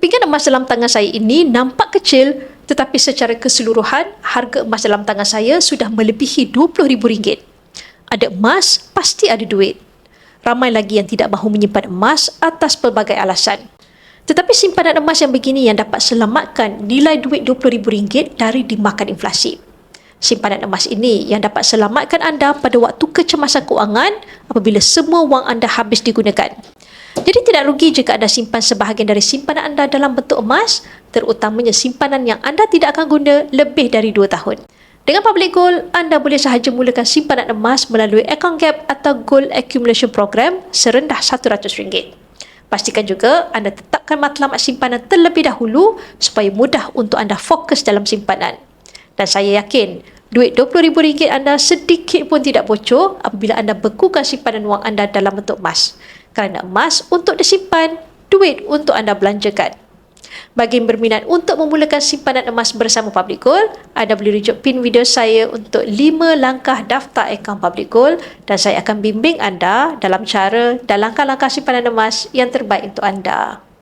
Kepingan emas dalam tangan saya ini nampak kecil, tetapi secara keseluruhan, harga emas dalam tangan saya sudah melebihi RM20,000. Ada emas, pasti ada duit. Ramai lagi yang tidak mahu menyimpan emas atas pelbagai alasan. Tetapi simpanan emas yang begini yang dapat selamatkan nilai duit RM20,000 dari dimakan inflasi. Simpanan emas ini yang dapat selamatkan anda pada waktu kecemasan kewangan apabila semua wang anda habis digunakan. Jadi tidak rugi jika anda simpan sebahagian dari simpanan anda dalam bentuk emas, terutamanya simpanan yang anda tidak akan guna lebih dari 2 tahun. Dengan Public Gold, anda boleh sahaja mulakan simpanan emas melalui Account Gap atau Gold Accumulation Program serendah RM100. Pastikan juga anda tetapkan matlamat simpanan terlebih dahulu supaya mudah untuk anda fokus dalam simpanan. Dan saya yakin, duit RM20,000 anda sedikit pun tidak bocor apabila anda bekukan simpanan wang anda dalam bentuk emas. Kerana emas untuk disimpan, duit untuk anda belanjakan. Bagi yang berminat untuk memulakan simpanan emas bersama Public Gold, anda boleh rujuk pin video saya untuk 5 langkah daftar akaun Public Gold dan saya akan bimbing anda dalam cara dan langkah-langkah simpanan emas yang terbaik untuk anda.